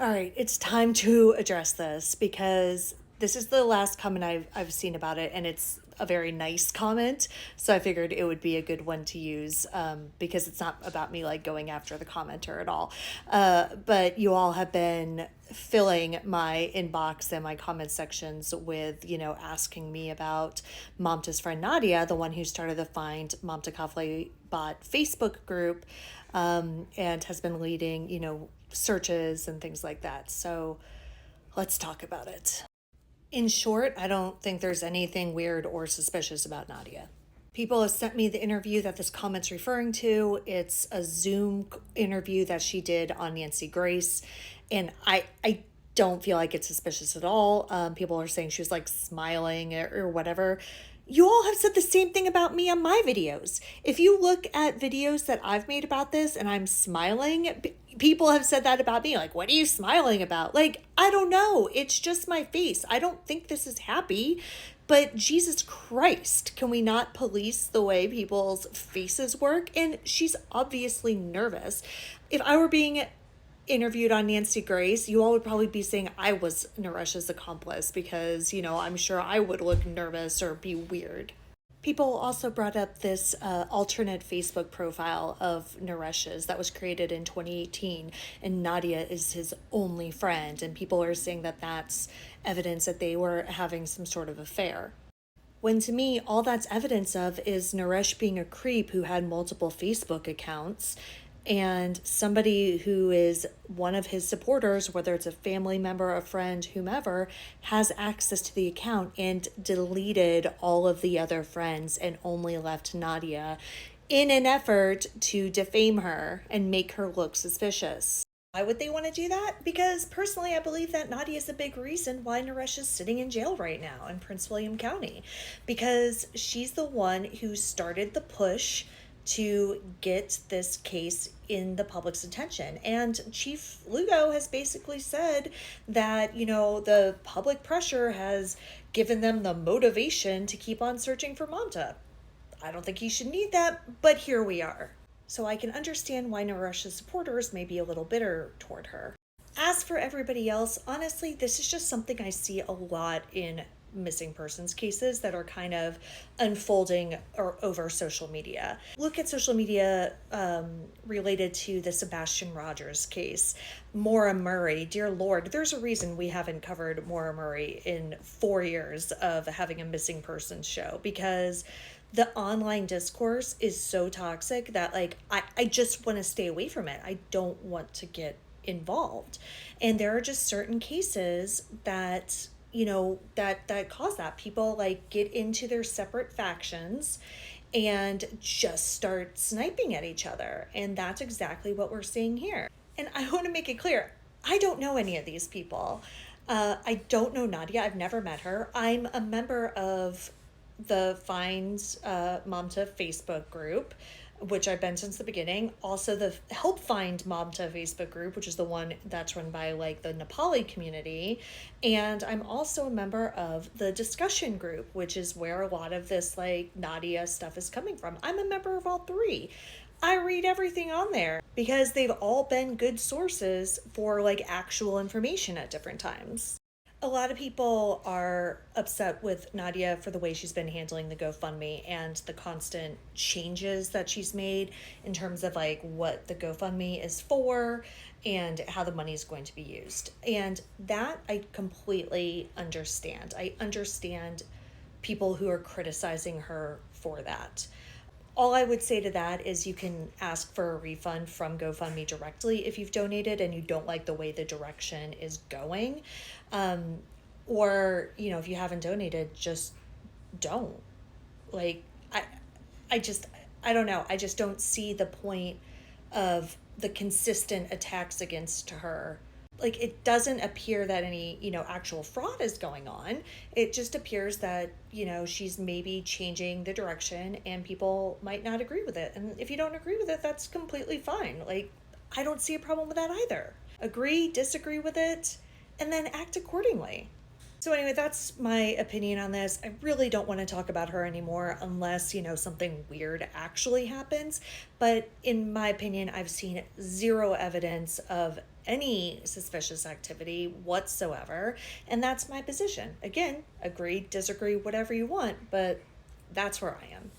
All right, it's time to address this because this is the last comment I've seen about it, and it's a very nice comment. So I figured it would be a good one to use because it's not about me like going after the commenter at all. But you all have been filling my inbox and my comment sections with, asking me about Mamta's friend Nadia, the one who started the Find Mamta Kafle bot Facebook group, and has been leading, searches and things like that. So let's talk about it. In short, I don't think there's anything weird or suspicious about Nadia. People have sent me the interview that this comment's referring to. It's a Zoom interview that she did on Nancy Grace, and I don't feel like it's suspicious at all. People are saying she was like smiling or whatever. You all have said the same thing about me on my videos. If you look at videos that I've made about this and I'm smiling, people have said that about me. Like, what are you smiling about? Like, I don't know. It's just my face. I don't think this is happy. But Jesus Christ, can we not police the way people's faces work? And she's obviously nervous. If I were being interviewed on Nancy Grace, you all would probably be saying I was Naresh's accomplice because, I'm sure I would look nervous or be weird. People also brought up this alternate Facebook profile of Naresh's that was created in 2018, and Nadia is his only friend, and people are saying that that's evidence that they were having some sort of affair. When to me, all that's evidence of is Naresh being a creep who had multiple Facebook accounts, and somebody who is one of his supporters, whether it's a family member, a friend, whomever, has access to the account and deleted all of the other friends and only left Nadia in an effort to defame her and make her look suspicious. Why would they want to do that? Because personally, I believe that Nadia is a big reason why Naresh is sitting in jail right now in Prince William County, because she's the one who started the push to get this case in the public's attention. And Chief Lugo has basically said that, the public pressure has given them the motivation to keep on searching for Mamta. I don't think he should need that, but here we are. So I can understand why Naresh's supporters may be a little bitter toward her. As for everybody else, honestly, this is just something I see a lot in missing persons cases that are kind of unfolding or over social media. Look at social media related to the Sebastian Rogers case. Maura Murray, dear Lord, there's a reason we haven't covered Maura Murray in 4 years of having a missing persons show, because the online discourse is so toxic that I just want to stay away from it. I don't want to get involved. And there are just certain cases that that cause that. People get into their separate factions and just start sniping at each other, and that's exactly what we're seeing here. And I want to make it clear, I don't know any of these people. I don't know Nadia. I've never met her. I'm a member of the Find Mamta Facebook group, which I've been since the beginning. Also the Help Find Mamta Facebook group, which is the one that's run by the Nepali community. And I'm also a member of the discussion group, which is where a lot of this Nadia stuff is coming from. I'm a member of all three. I read everything on there because they've all been good sources for actual information at different times. A lot of people are upset with Nadia for the way she's been handling the GoFundMe and the constant changes that she's made in terms of what the GoFundMe is for and how the money is going to be used. And that I completely understand. I understand people who are criticizing her for that. All I would say to that is you can ask for a refund from GoFundMe directly if you've donated and you don't like the way the direction is going. Or, if you haven't donated, just don't. I don't know. I just don't see the point of the consistent attacks against her. It doesn't appear that any, actual fraud is going on. It just appears that, she's maybe changing the direction and people might not agree with it. And if you don't agree with it, that's completely fine. I don't see a problem with that either. Agree, disagree with it, and then act accordingly. So anyway, that's my opinion on this. I really don't want to talk about her anymore unless, something weird actually happens. But in my opinion, I've seen zero evidence of any suspicious activity whatsoever. And that's my position. Again, agree, disagree, whatever you want, but that's where I am.